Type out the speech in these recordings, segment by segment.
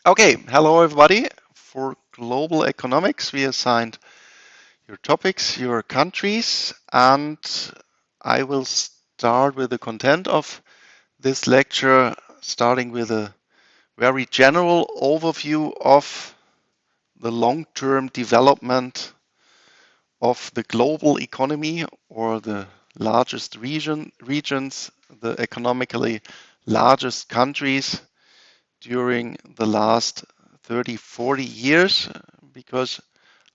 Okay, hello everybody. For global economics, we assigned your topics, your countries, and I will start with the content of this lecture, starting with a very general overview of the long-term development of the global economy or the largest regions, the economically largest countries during the last 30, 40 years, because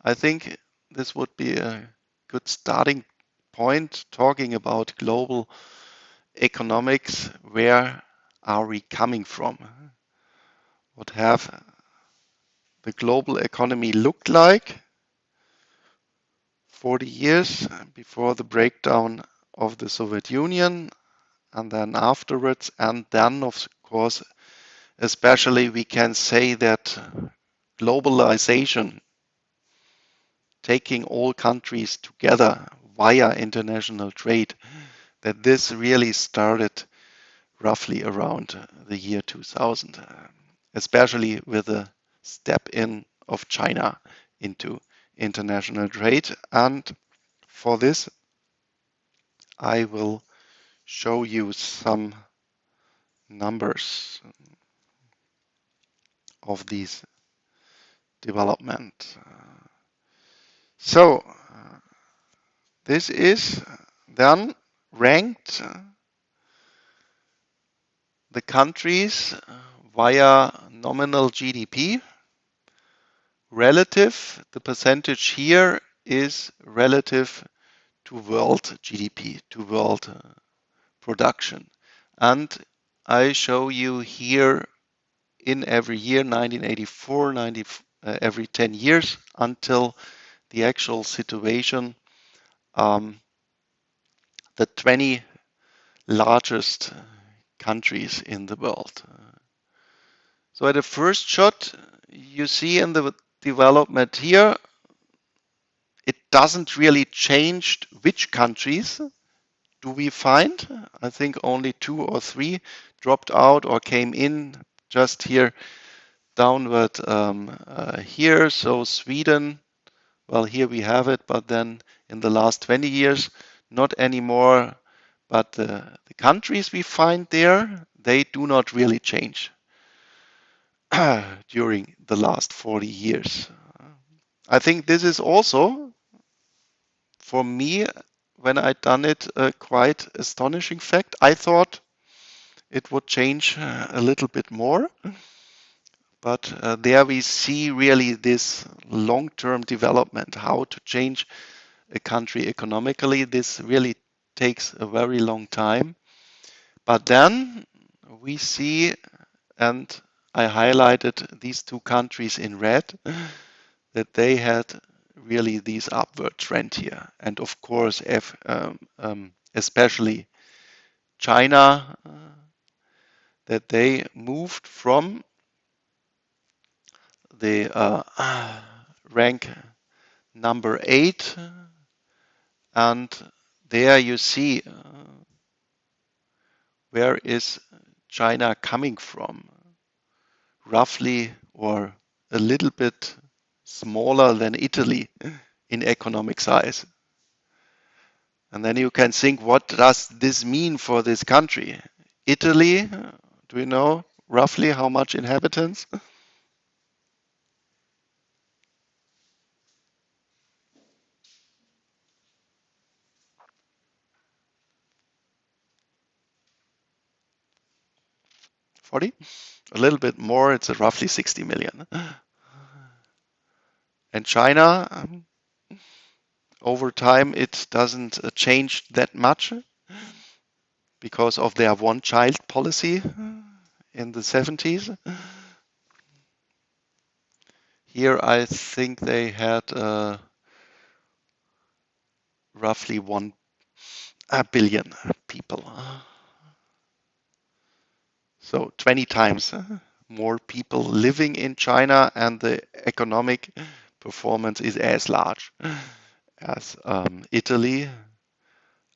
I think this would be a good starting point talking about global economics. Where are we coming from? What have the global economy looked like 40 years before the breakdown of the Soviet Union and then afterwards, and then of course especially we can say that globalization, taking all countries together via international trade, that this really started roughly around the year 2000, especially with the step in of China into international trade. And for this, I will show you some numbers of these development. So this is then ranked the countries via nominal GDP. Relative, the percentage here is relative to world GDP, to world production. And I show you here in every year, 1984, every 10 years until the actual situation, the 20 largest countries in the world. So at a first shot, you see in the development here, it doesn't really change which countries do we find. I think only 2 or 3 dropped out or came in just here downward here. So Sweden, well, here we have it, but then in the last 20 years, not anymore. But the countries we find there, they do not really change during the last 40 years. I think this is also, for me, when I done it, a quite astonishing fact. I thought it would change a little bit more, but there we see really this long-term development, how to change a country economically. This really takes a very long time. But then we see, and I highlighted these 2 countries in red, that they had really this upward trend here. And of course, especially China, that they moved from the rank number 8, and there you see where is China coming from, roughly or a little bit smaller than Italy in economic size. And then you can think, what does this mean for this country? Italy, do you know roughly how much inhabitants? 40? A little bit more, it's roughly 60 million. And China, over time, it doesn't change that much because of their one-child policy in the 70s. Here, I think they had roughly 1 billion people. So 20 times more people living in China, and the economic performance is as large as Italy.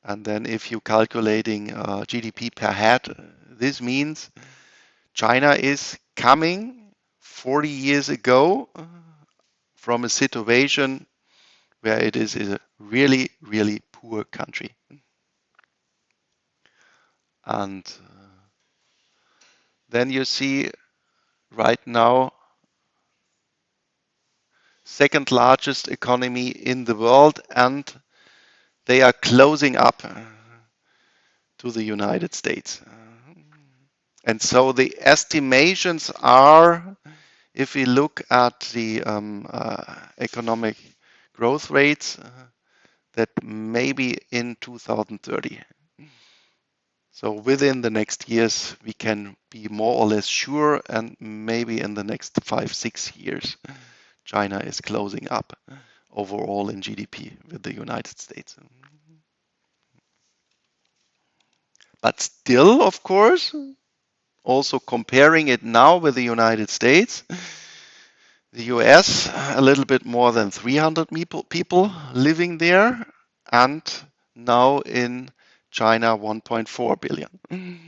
And then if you're calculating GDP per head, this means China is coming 40 years ago from a situation where it is a really, really poor country. And then you see right now, second largest economy in the world, and they are closing up to the United States. And so the estimations are, if we look at the economic growth rates, that maybe in 2030. So within the next years, we can be more or less sure, and maybe in the next 5, 6 years, China is closing up overall in GDP with the United States. But still, of course, also comparing it now with the United States, the US, a little bit more than 300 people living there, and now in China, 1.4 billion.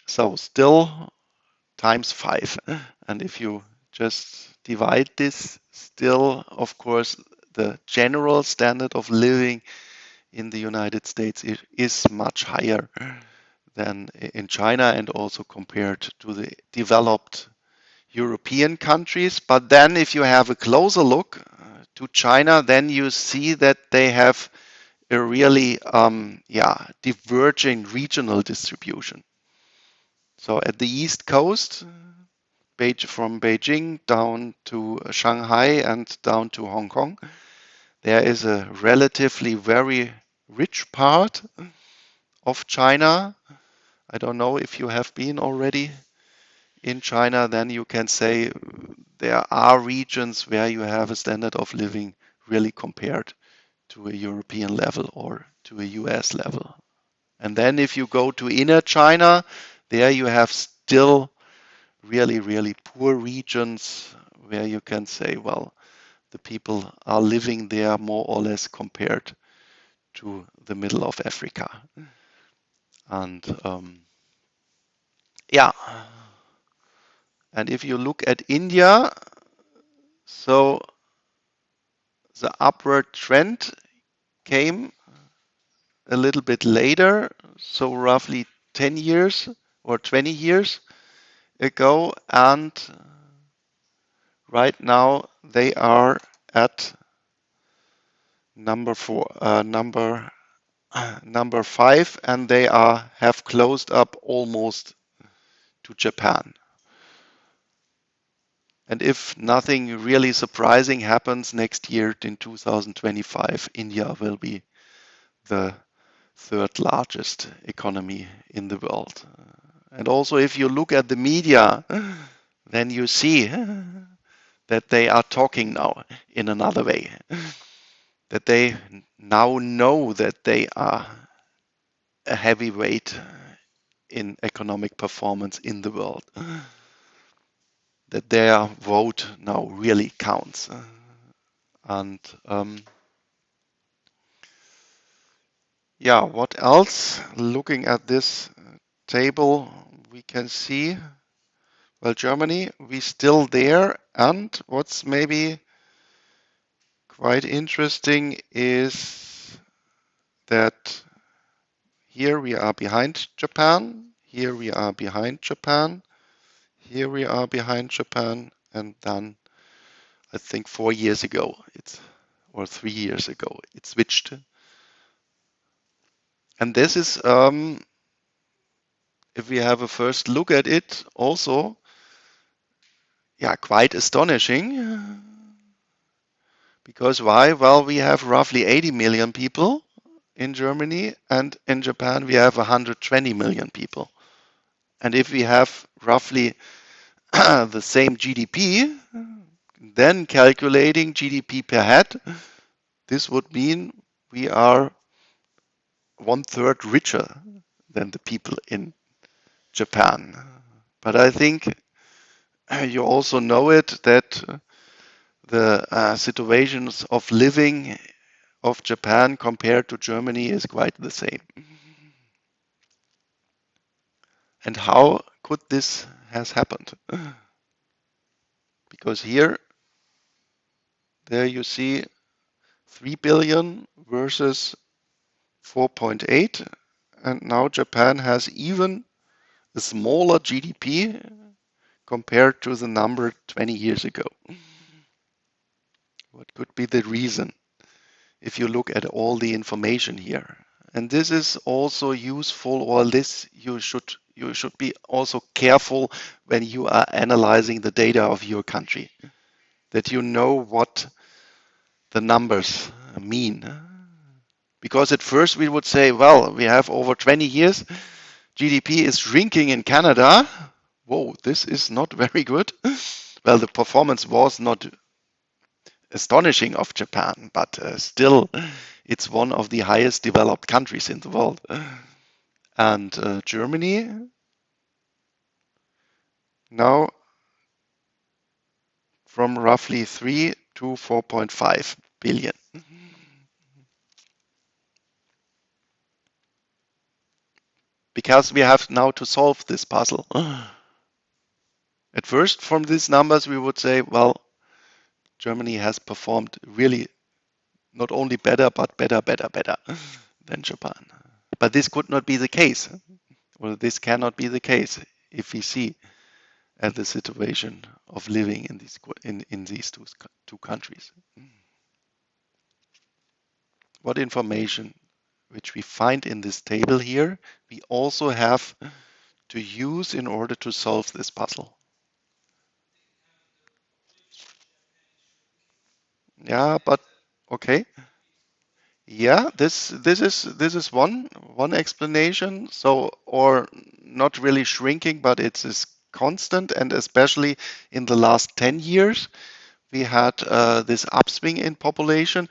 So still times 5. And if you just divide this, still, of course, the general standard of living in the United States is much higher than in China, and also compared to the developed European countries. But then if you have a closer look to China, then you see that they have a really diverging regional distribution. So at the East Coast, from Beijing down to Shanghai and down to Hong Kong, there is a relatively very rich part of China. I don't know if you have been already in China, then you can say there are regions where you have a standard of living really compared to a European level or to a US level. And then if you go to inner China, there you have still really, really poor regions where you can say, well, the people are living there more or less compared to the middle of Africa. And yeah, and if you look at India, so the upward trend came a little bit later, so roughly 10 years or 20 years ago, and right now they are at number 5, and they have closed up almost to Japan. And if nothing really surprising happens next year in 2025, India will be the third largest economy in the world. And also, if you look at the media, then you see that they are talking now in another way, that they now know that they are a heavyweight in economic performance in the world, that their vote now really counts. And yeah, what else? Looking at this table, we can see, well, Germany, we still there. And what's maybe quite interesting is that here we are behind Japan, here we are behind Japan, here we are behind Japan, and then I think 4 years ago, or 3 years ago, it switched. And this is, if we have a first look at it, also, yeah, quite astonishing. Because why? Well, we have roughly 80 million people in Germany, and in Japan we have 120 million people. And if we have roughly the same GDP, then calculating GDP per head, this would mean we are 1/3 richer than the people in Japan. But I think you also know it that the situations of living of Japan compared to Germany is quite the same. And how could this has happened? because there you see 3 billion versus 4.8, and now Japan has even a smaller GDP compared to the number 20 years ago. What could be the reason if you look at all the information here? And this is also useful, or this you should be also careful when you are analyzing the data of your country, that you know what the numbers mean. Because at first we would say, well, we have over 20 years, GDP is shrinking in Canada. Whoa, this is not very good. Well, the performance was not astonishing of Japan, but still, it's one of the highest developed countries in the world. And Germany now from roughly 3 to 4.5 billion. Because we have now to solve this puzzle. At first, from these numbers, we would say, well, Germany has performed really not only better, but better than Japan. But this could not be the case. Well, this cannot be the case if we see at the situation of living in these two countries. What information which we find in this table here, we also have to use in order to solve this puzzle. Yeah, but okay. Yeah, this is one explanation. So, or not really shrinking, but it is constant, and especially in the last 10 years, we had this upswing in population,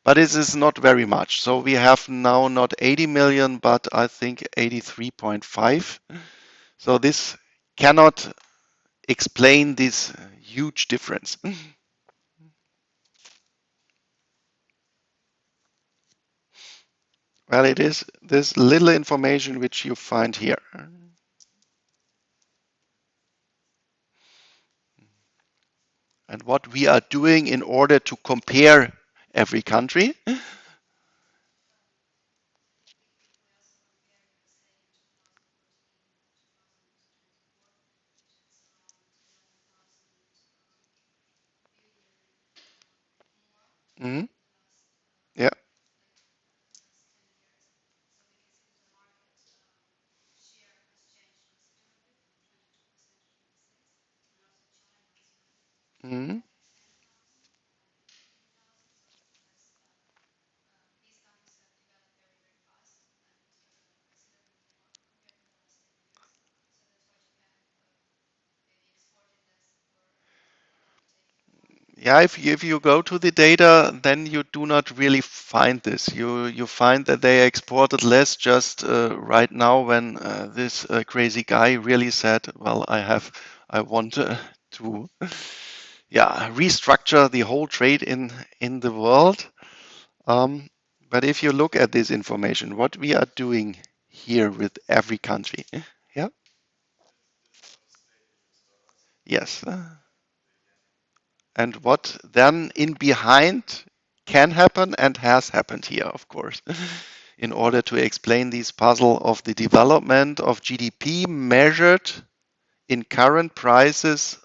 but it is not very much. So we have now not 80 million, but I think 83.5. So this cannot explain this huge difference. Well, it is this little information which you find here. And what we are doing in order to compare every country. Mm-hmm. Yeah. Mm-hmm. Yeah, if you go to the data, then you do not really find this. You find that they exported less just right now when this crazy guy really said, "Well, I want to, yeah, restructure the whole trade in the world." Um, but if you look at this information, what we are doing here with every country, yeah, yes, and what then in behind can happen and has happened here, of course, in order to explain this puzzle of the development of GDP measured in current prices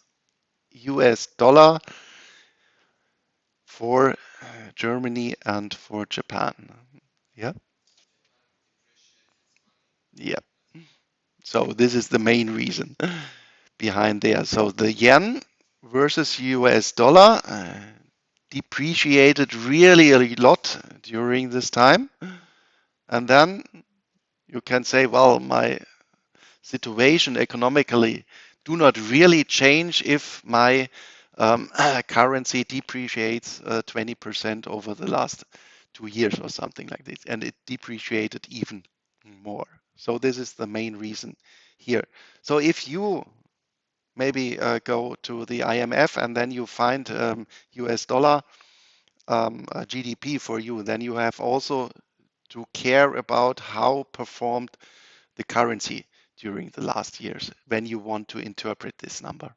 US dollar for Germany and for Japan. Yeah, yeah. So this is the main reason behind there. So the yen versus US dollar depreciated really a lot during this time. And then you can say, well, my situation economically do not really change if my currency depreciates 20% over the last 2 years or something like this. And it depreciated even more. So this is the main reason here. So if you maybe go to the IMF and then you find US dollar GDP for you, then you have also to care about how performed the currency during the last years when you want to interpret this number.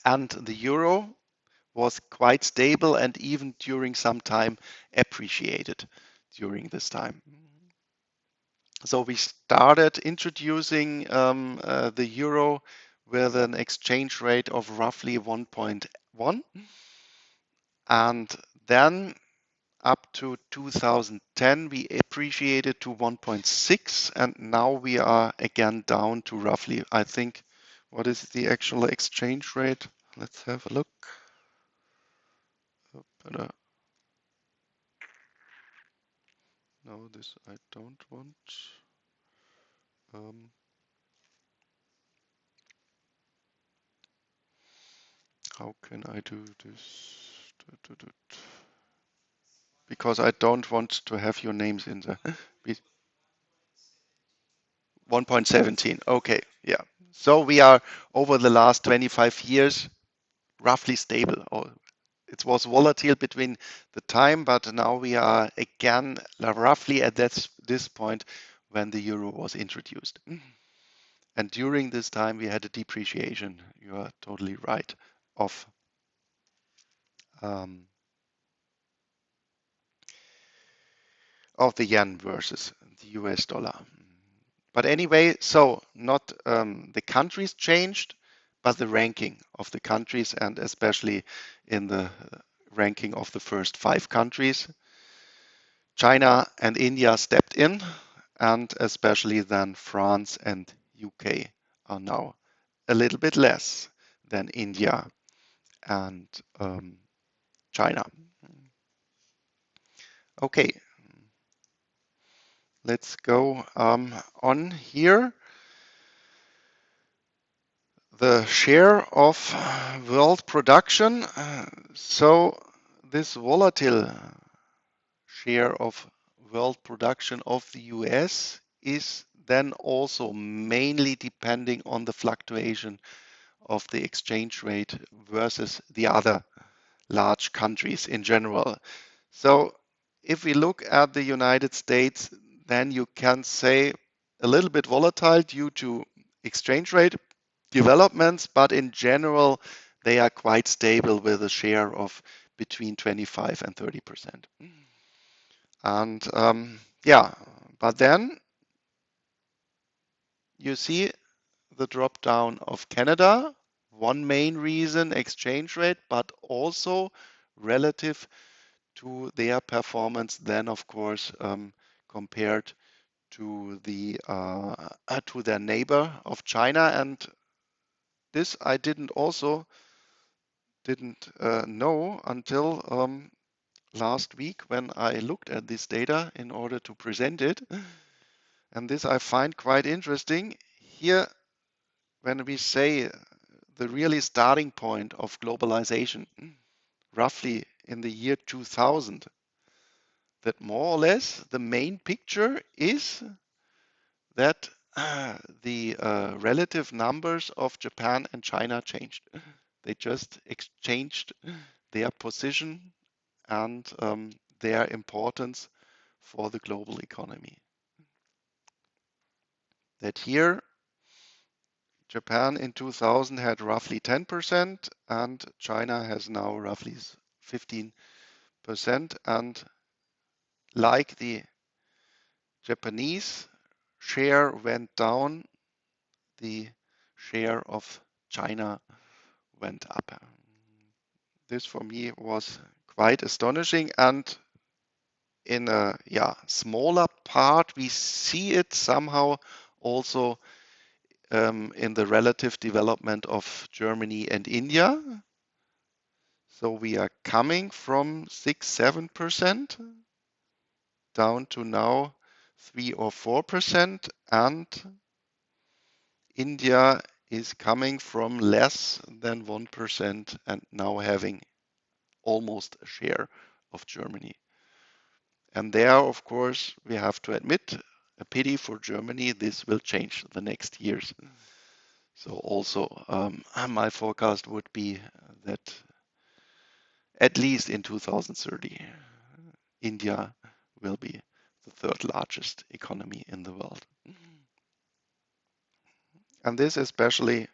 and the euro was quite stable and even during some time appreciated during this time. So we started introducing the euro with an exchange rate of roughly 1.1, and then up to 2010 we appreciated to 1.6, and now we are again down to roughly, I think, what is the actual exchange rate? Let's have a look. No, this I don't want. Um, how can I do this? Because I don't want to have your names in the 1.17. Okay, yeah. So we are over the last 25 years roughly stable. Or it was volatile between the time, but now we are again roughly at this point when the euro was introduced. And during this time, we had a depreciation. You are totally right. Of um, of the yen versus the US dollar. But anyway, so not the countries changed, but the ranking of the countries, and especially in the ranking of the first 5 countries, China and India stepped in, and especially then France and UK are now a little bit less than India and China. Okay, let's go on here. The share of world production. So this volatile share of world production of the US is then also mainly depending on the fluctuation of the exchange rate versus the other large countries in general. So if we look at the United States, then you can say a little bit volatile due to exchange rate developments, but in general, they are quite stable with a share of between 25 and 30%. And yeah, but then you see the drop down of Canada. One main reason, exchange rate, but also relative to their performance then, of course, compared to their neighbor of China. And this I didn't know until last week when I looked at this data in order to present it. And this I find quite interesting. Here, when we say the really starting point of globalization, roughly in the year 2000, that more or less the main picture is that the relative numbers of Japan and China changed. They just exchanged their position and their importance for the global economy. That here, Japan in 2000 had roughly 10%, and China has now roughly 15%. And like the Japanese share went down, the share of China went up. This for me was quite astonishing, and in a smaller part we see it somehow also in the relative development of Germany and India. So we are coming from 6-7% down to now 3 or 4%, and India is coming from less than 1% and now having almost a share of Germany. And there, of course, we have to admit, a pity for Germany, this will change the next years. So also my forecast would be that at least in 2030, India will be the third largest economy in the world. And this especially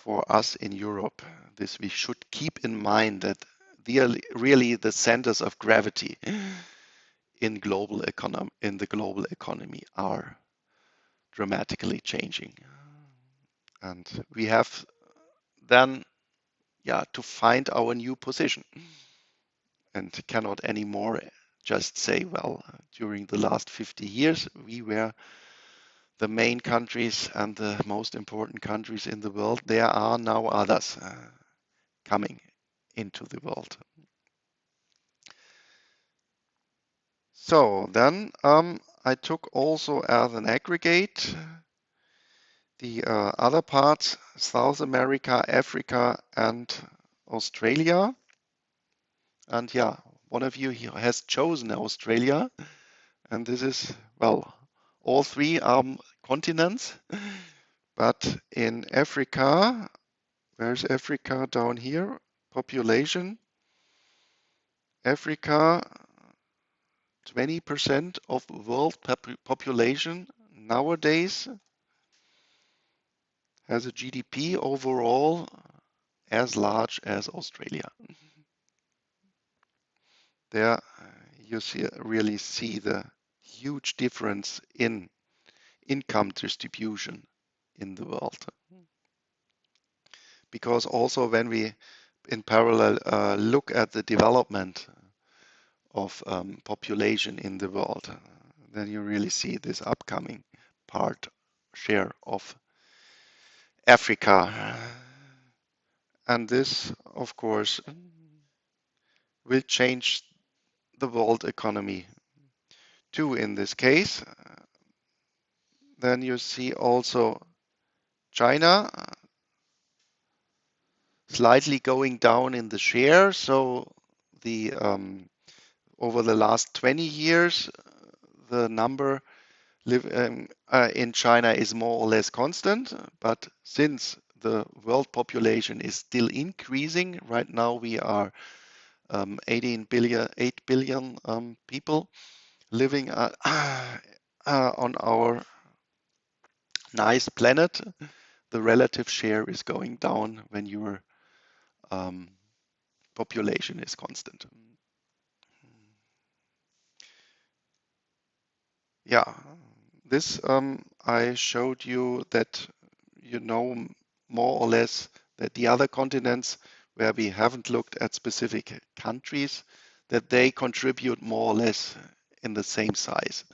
for us in Europe. This we should keep in mind that they are really the centers of gravity in the global economy are dramatically changing. And we have then to find our new position and cannot anymore just say, well, during the last 50 years, we were the main countries and the most important countries in the world. There are now others coming into the world. So then I took also as an aggregate the other parts, South America, Africa, and Australia. And one of you here has chosen Australia, and this is, well, all three are continents. But in Africa, where's Africa down here? Population. Africa, 20% of world population nowadays has a GDP overall as large as Australia. There you really see the huge difference in income distribution in the world. Because also when we in parallel look at the development of population in the world, then you really see this upcoming share of Africa. And this, of course, will change the world economy too in this case. Then you see also China slightly going down in the share. So the over the last 20 years, the number in China is more or less constant. But since the world population is still increasing, right now we are 18 billion, 8 billion people living on our nice planet. The relative share is going down when your population is constant. Yeah, this I showed you that you know more or less that the other continents where we haven't looked at specific countries, that they contribute more or less in the same size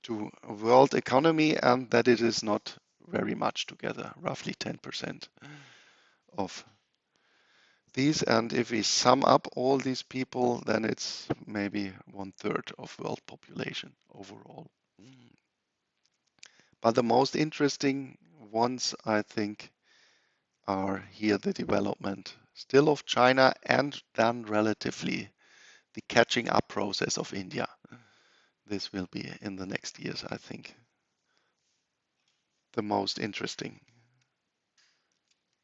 to world economy, and that it is not very much together, roughly 10% of these. And if we sum up all these people, then it's maybe 1/3 of world population overall. But the most interesting ones, I think, are here the development still of China and then relatively the catching up process of India. This will be in the next years, I think, the most interesting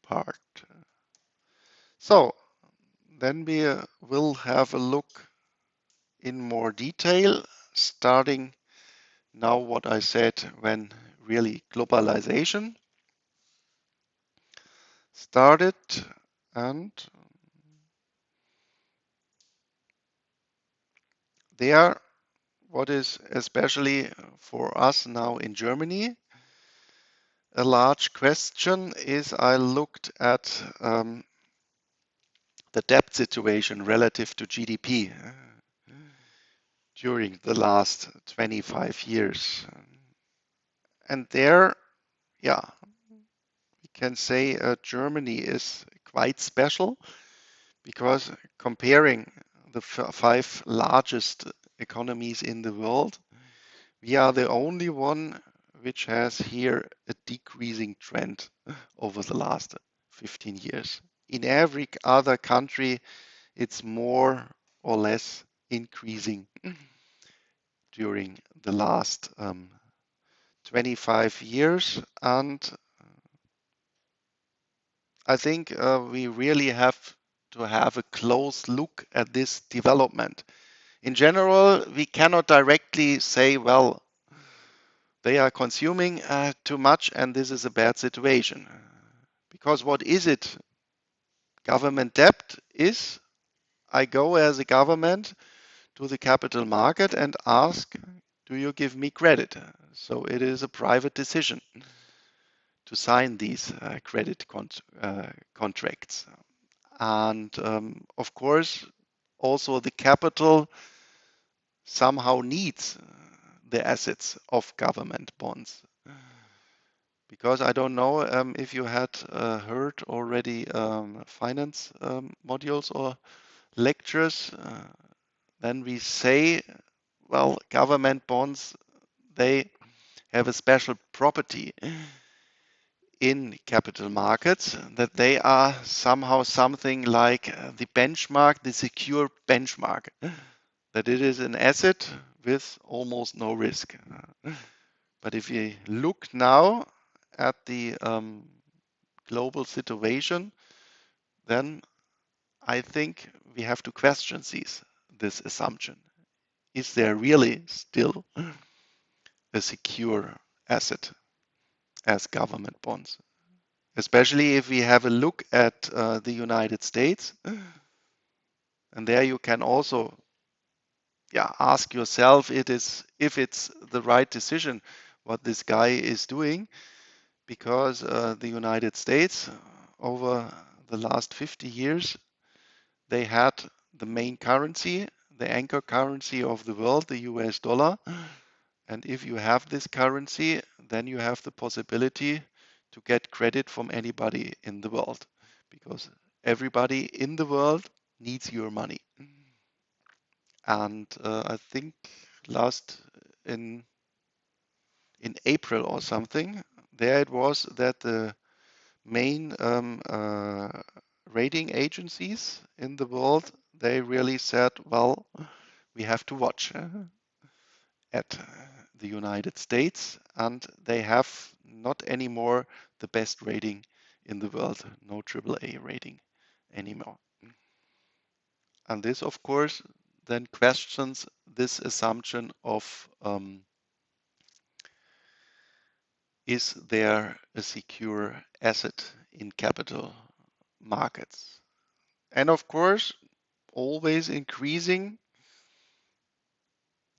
part. So then we will have a look in more detail, starting now what I said when really globalization started, and there what is especially for us now in Germany a large question is I looked at the debt situation relative to GDP during the last 25 years. And there, we can say Germany is quite special because comparing the five largest economies in the world, we are the only one which has here a decreasing trend over the last 15 years. In every other country, it's more or less increasing during the last 25 years. And I think we really have to have a close look at this development. In general, we cannot directly say, well, they are consuming too much and this is a bad situation. Because what is it? Government debt is I go as a government to the capital market and ask, do you give me credit? So it is a private decision to sign these credit contracts. And of course, also the capital somehow needs the assets of government bonds. Because I don't know if you had heard already finance modules or lectures, then we say, well, government bonds, they have a special property in capital markets that they are somehow something like the benchmark, the secure benchmark, that it is an asset with almost no risk. But if you look now at the global situation, then I think we have to question this assumption. Is there really still a secure asset as government bonds? Especially if we have a look at the United States, and there you can also ask yourself if it's the right decision what this guy is doing, because the United States over the last 50 years, they had the main currency, the anchor currency of the world, the US dollar. And if you have this currency, then you have the possibility to get credit from anybody in the world, because everybody in the world needs your money. And I think last in April or something, there it was that the main rating agencies in the world, they really said, well, we have to watch at the United States, and they have not anymore the best rating in the world, no AAA rating anymore. And this, of course, then questions this assumption of is there a secure asset in capital markets? And of course, always increasing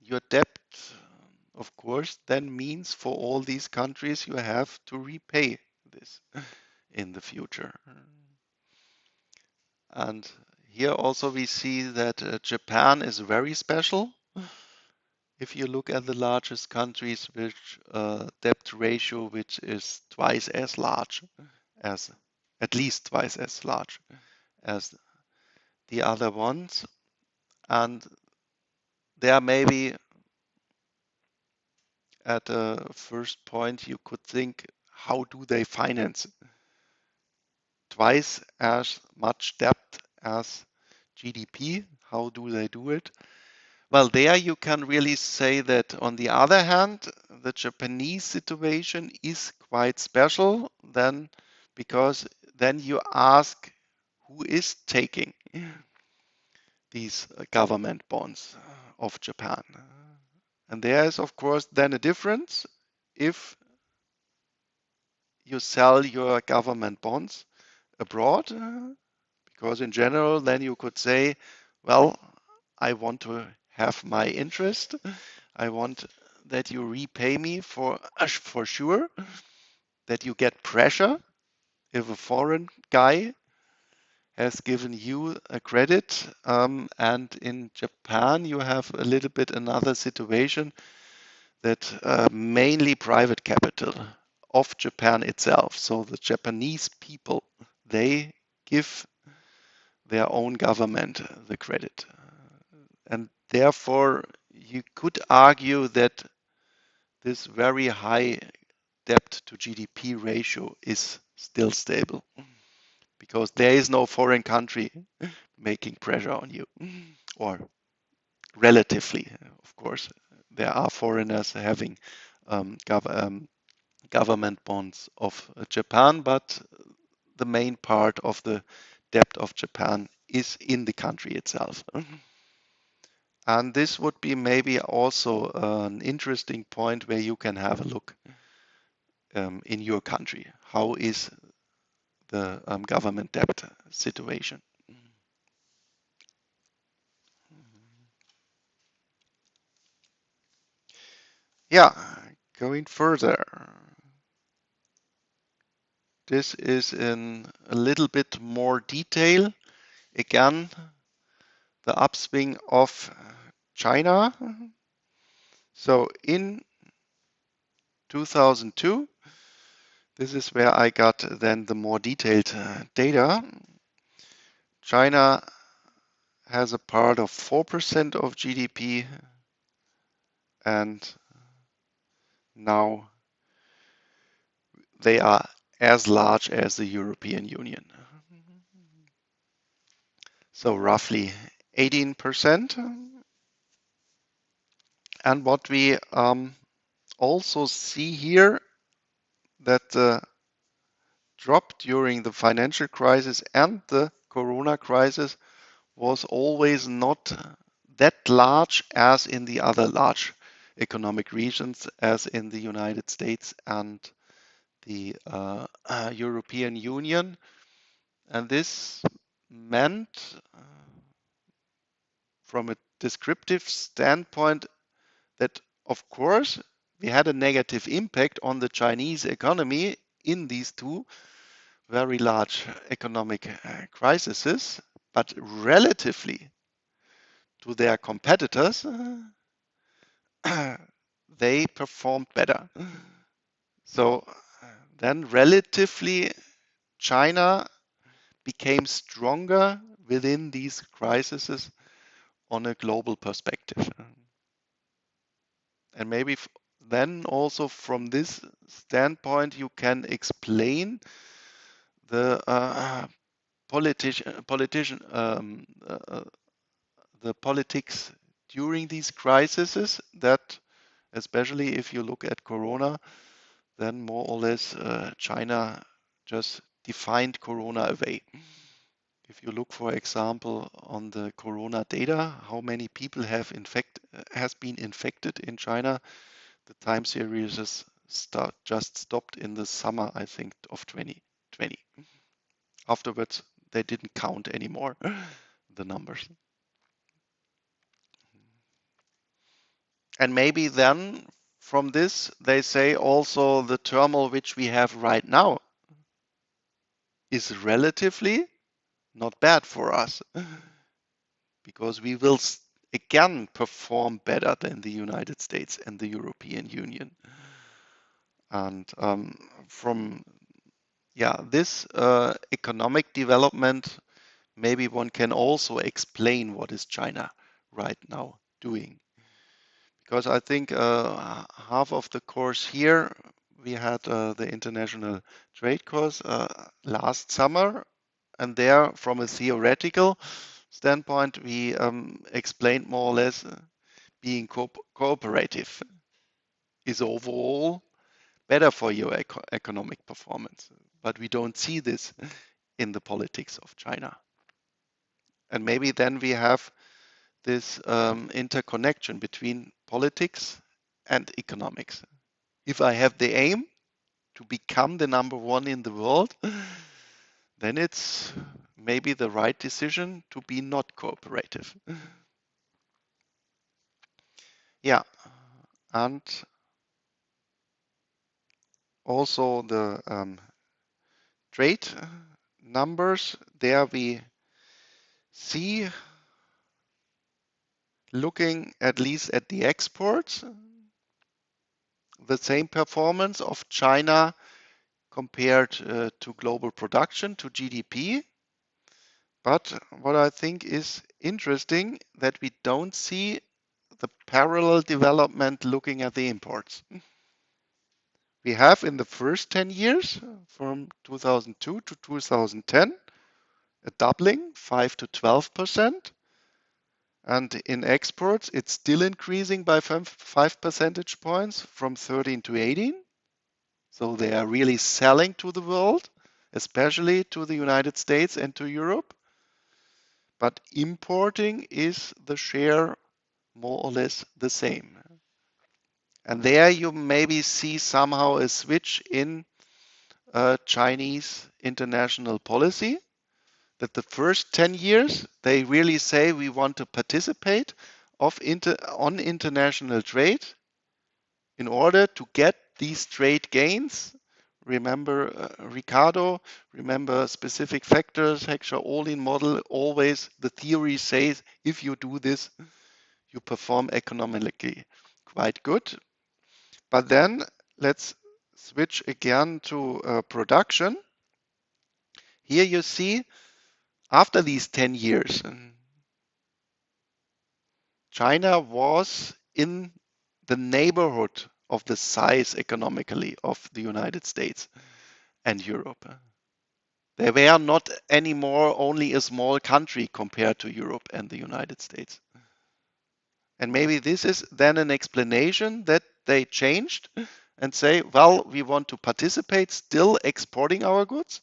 your debt, of course, then means for all these countries you have to repay this in the future. And here also we see that Japan is very special. If you look at the largest countries, which debt ratio which is twice as large as, at least twice as large as the other ones. And there maybe at a first point you could think, how do they finance twice as much debt as GDP? How do they do it? Well, there you can really say that on the other hand, the Japanese situation is quite special then, because then you ask who is taking these government bonds of Japan. And there is, of course, then a difference if you sell your government bonds abroad, because in general, then you could say, well, I want to have my interest. I want that you repay me for sure, that you get pressure if a foreign guy has given you a credit. And in Japan, you have a little bit another situation that mainly private capital of Japan itself. So the Japanese people, they give their own government the credit. And therefore, you could argue that this very high debt to GDP ratio is still stable because there is no foreign country making pressure on you, or relatively, of course. There are foreigners having government bonds of Japan, but the main part of the debt of Japan is in the country itself. And this would be maybe also an interesting point where you can have a look in your country. How is the government debt situation. Yeah, going further. This is in a little bit more detail. Again, the upswing of China. So in 2002, this is where I got then the more detailed data. China has a part of 4% of GDP, and now they are as large as the European Union. So roughly 18%. And what we also see here, that the drop during the financial crisis and the corona crisis was always not that large as in the other large economic regions, as in the United States and the European Union. And this meant, from a descriptive standpoint, that of course we had a negative impact on the Chinese economy in these two very large economic crises, but relatively to their competitors, they performed better. So then relatively China became stronger within these crises on a global perspective. And maybe then also from this standpoint, you can explain the the politics during these crises, that especially if you look at Corona, then more or less China just defined Corona away. If you look, for example, on the Corona data, how many people has been infected in China, the time series just stopped in the summer, I think, of 2020. Afterwards, they didn't count anymore the numbers. And maybe then from this, they say also the turmoil which we have right now is relatively not bad for us, because we will again perform better than the United States and the European Union. And from this economic development, maybe one can also explain what is China right now doing. Because I think half of the course here, we had the international trade course last summer, and there, from a theoretical standpoint, we explained more or less being cooperative is overall better for your economic performance. But we don't see this in the politics of China. And maybe then we have this interconnection between politics and economics. If I have the aim to become the number one in the world, then it's maybe the right decision to be not cooperative. Yeah, and also the trade numbers, there we see, looking at least at the exports, the same performance of China compared to global production, to GDP. But what I think is interesting, that we don't see the parallel development looking at the imports. We have in the first 10 years, from 2002 to 2010, a doubling, 5 to 12%. And in exports, it's still increasing by 5 percentage points, from 13 to 18. So they are really selling to the world, especially to the United States and to Europe. But importing is the share more or less the same. And there you maybe see somehow a switch in Chinese international policy, that the first 10 years they really say we want to participate on international trade in order to get these trade gains. Remember Ricardo, remember specific factors, Heckscher-Ohlin model, always the theory says if you do this, you perform economically quite good. But then let's switch again to production. Here you see after these 10 years, China was in the neighborhood of the size economically of the United States and Europe. They were not anymore only a small country compared to Europe and the United States. And maybe this is then an explanation that they changed and say, well, we want to participate still exporting our goods,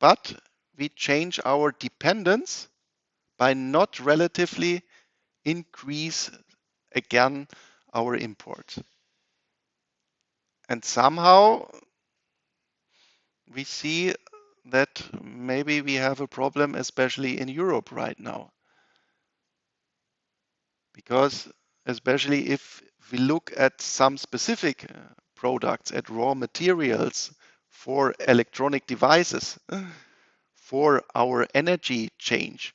but we change our dependence by not relatively increase again our imports. And somehow we see that maybe we have a problem, especially in Europe right now. Because especially if we look at some specific products, at raw materials for electronic devices, for our energy change,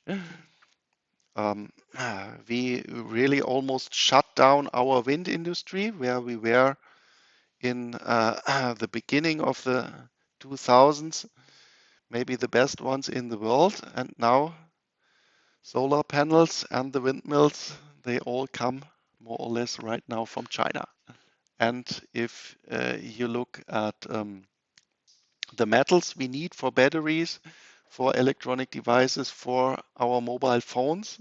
we really almost shut down our wind industry where we were in the beginning of the 2000s, maybe the best ones in the world. And now solar panels and the windmills, they all come more or less right now from China. And if you look at the metals we need for batteries, for electronic devices, for our mobile phones,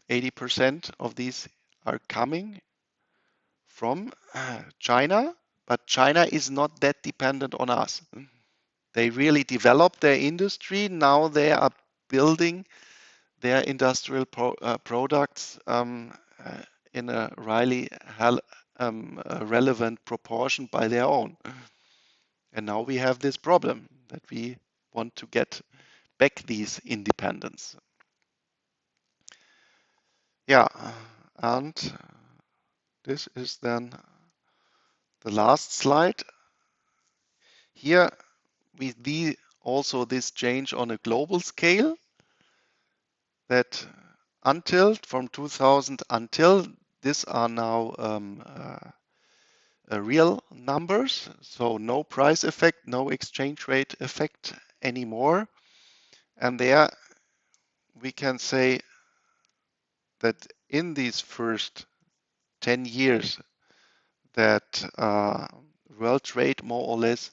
80% of these are coming from China, but China is not that dependent on us. They really developed their industry. Now they are building their industrial products in a really relevant proportion by their own. And now we have this problem that we want to get back these independence. Yeah, and this is then the last slide. Here we see also this change on a global scale, that from 2000 until these are now real numbers, so no price effect, no exchange rate effect anymore. And there we can say that in these first 10 years that world trade more or less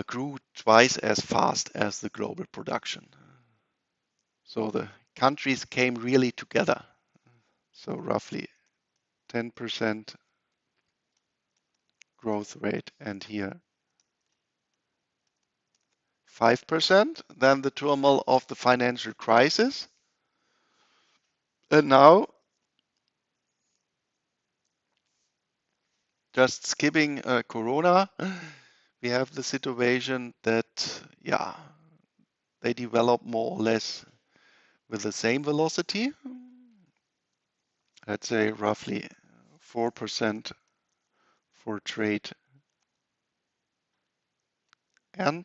grew twice as fast as the global production. So the countries came really together. So roughly 10% growth rate, and here 5%. Then the turmoil of the financial crisis. And now, just skipping Corona, we have the situation that, yeah, they develop more or less with the same velocity. Let's say roughly 4% for trade and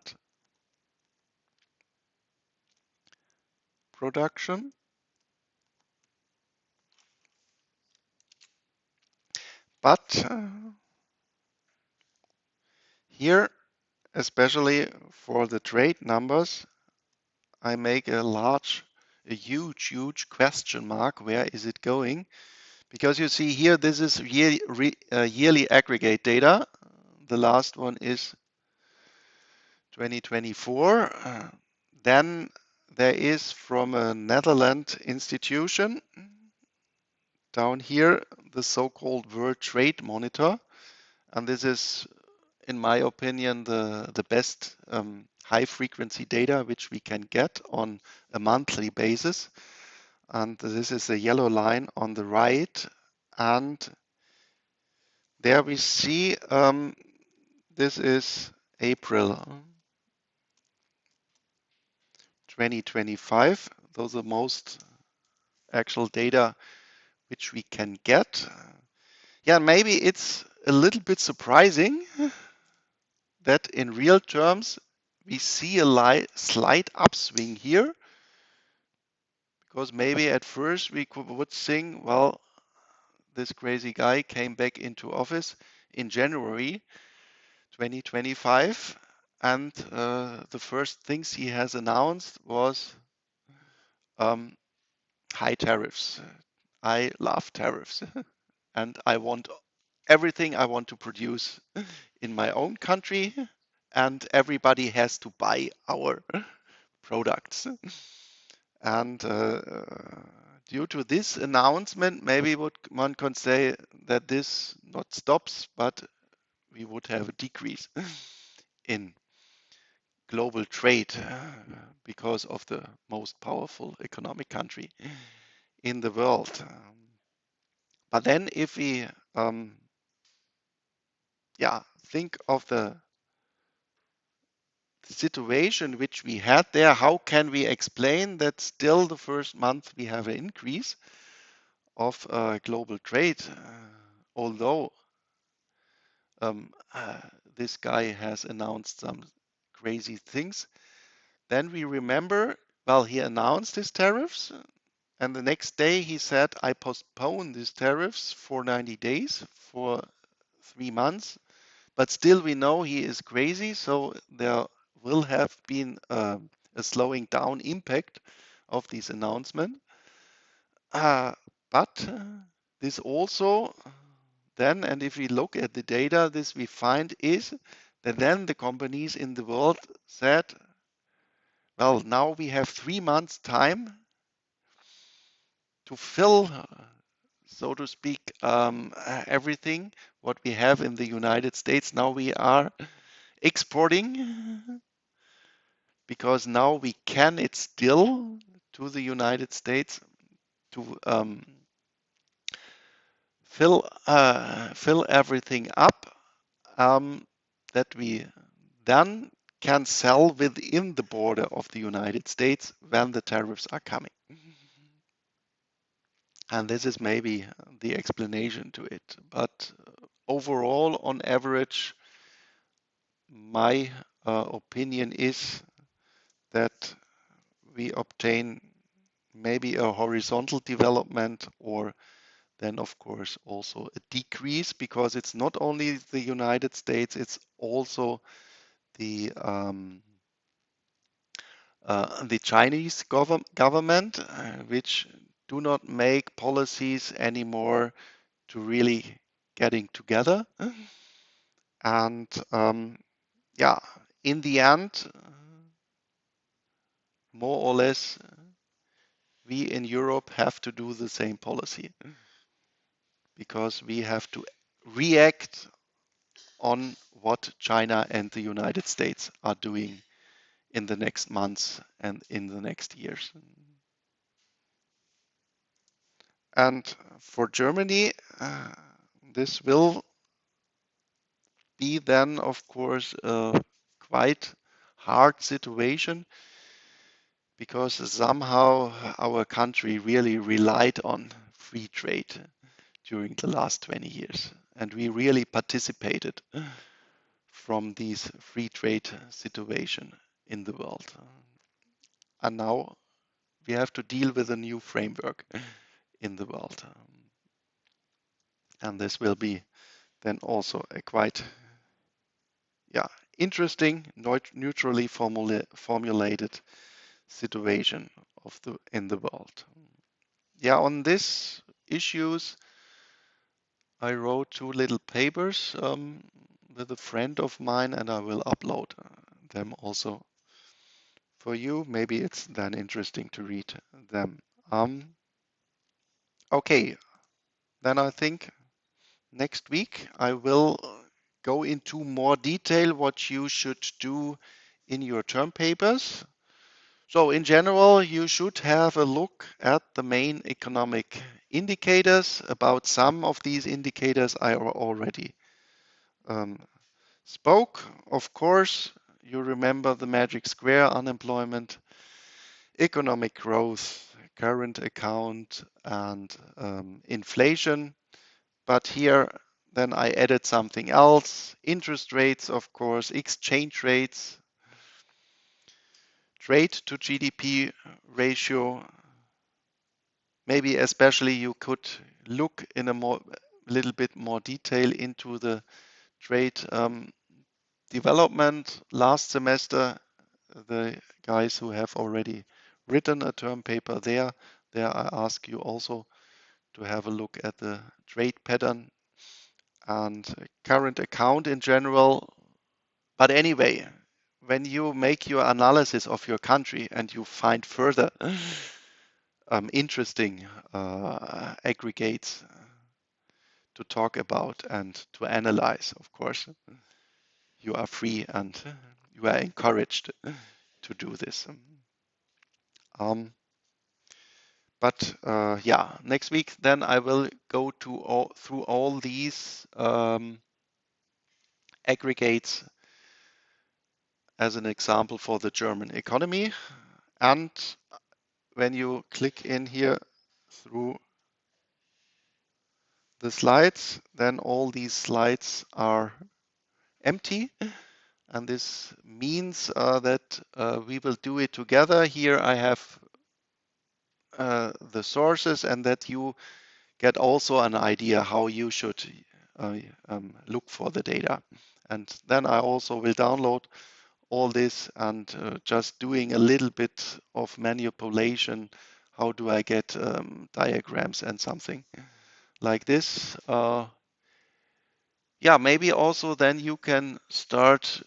production. But here, especially for the trade numbers, I make a huge question mark. Where is it going? Because you see here, this is yearly aggregate data. The last one is 2024. Then there is from a Netherlands institution down here, the so-called World Trade Monitor. And this is, in my opinion, the best high frequency data which we can get on a monthly basis. And this is the yellow line on the right. And There we see this is April 2025. Those are most actual data which we can get. Yeah, maybe it's a little bit surprising that in real terms we see a slight upswing here, because maybe at first would think, well, this crazy guy came back into office in January 2025, and the first things he has announced was um, high tariffs. I love tariffs, and I want everything I want to produce in my own country, and everybody has to buy our products. And due to this announcement, maybe one can say that this not stops, but we would have a decrease in global trade because of the most powerful economic country in the world. But then if we yeah, think of the situation which we had there, how can we explain that still the first month we have an increase of global trade, although um, uh, this guy has announced some crazy things. Then we remember, well, he announced his tariffs, and the next day he said, I postpone these tariffs for 90 days, for 3 months. But still, we know he is crazy, so there will have been a slowing down impact of this announcement. But this also then, and if we look at the data, this we find is that then the companies in the world said, well, now we have 3 months time to fill, so to speak, everything what we have in the United States. Now we are exporting because now we can it still to the United States to fill everything up that we then can sell within the border of the United States when the tariffs are coming. And this is maybe the explanation to it. But overall, on average, my opinion is that we obtain maybe a horizontal development, or then of course also a decrease, because it's not only the United States, it's also the Chinese government, which do not make policies anymore to really getting together. And yeah, in the end, more or less, we in Europe have to do the same policy, because we have to react on what China and the United States are doing in the next months and in the next years. And for Germany, this will be then, of course, a quite hard situation, because somehow our country really relied on free trade during the last 20 years. And we really participated from this free trade situation in the world. And now we have to deal with a new framework in the world. And this will be then also a quite yeah, interesting, neutrally formulated situation in the world. Yeah, on these issues, I wrote 2 little papers with a friend of mine, and I will upload them also for you. Maybe it's then interesting to read them. Okay, then I think next week I will go into more detail what you should do in your term papers So in general, you should have a look at the main economic indicators. About some of these indicators I already um, spoke. Of course, you remember the magic square: unemployment, economic growth, current account, and inflation. But here, then I added something else: interest rates, of course, exchange rates, trade to GDP ratio. Maybe especially you could look in a little bit more detail into the trade development last semester. The guys who have already written a term paper there I ask you also to have a look at the trade pattern and current account in general. But anyway, when you make your analysis of your country and you find further interesting aggregates to talk about and to analyze, of course, you are free and you are encouraged to do this. Um, but yeah, next week then I will go through all these aggregates as an example for the German economy. And when you click in here through the slides, then all these slides are empty. And this means that we will do it together. Here I have the sources, and that you get also an idea how you should look for the data. And then I also will download all this and just doing a little bit of manipulation. How do I get diagrams and something like this? Yeah, maybe also then you can start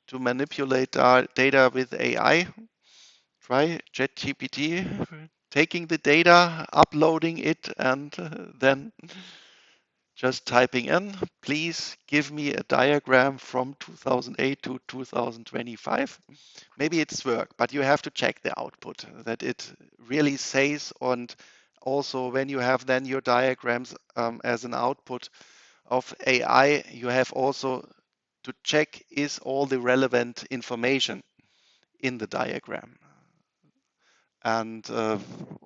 to manipulate data with AI. Try ChatGPT, taking the data, uploading it, and then just typing in, please give me a diagram from 2008 to 2025. Maybe it's work, but you have to check the output that it really says. And also when you have then your diagrams as an output of AI, you have also to check is all the relevant information in the diagram. And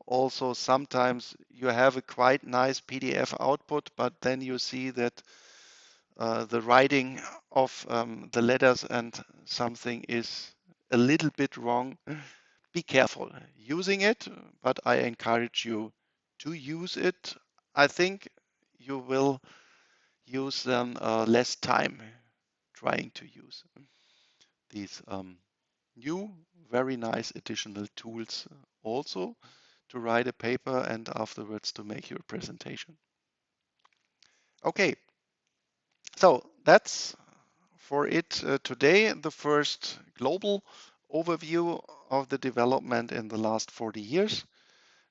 also sometimes you have a quite nice PDF output, but then you see that the writing of the letters and something is a little bit wrong. Be careful using it, but I encourage you to use it. I think you will use them less time trying to use these new, very nice additional tools also to write a paper and afterwards to make your presentation. Okay, so that's for it today, the first global overview of the development in the last 40 years.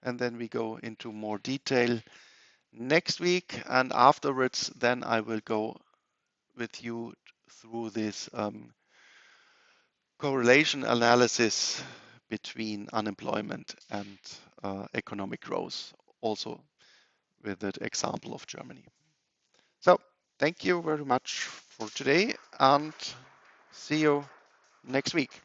And then we go into more detail next week. And afterwards, then I will go with you through this correlation analysis between unemployment and economic growth, also with the example of Germany. So thank you very much for today and see you next week.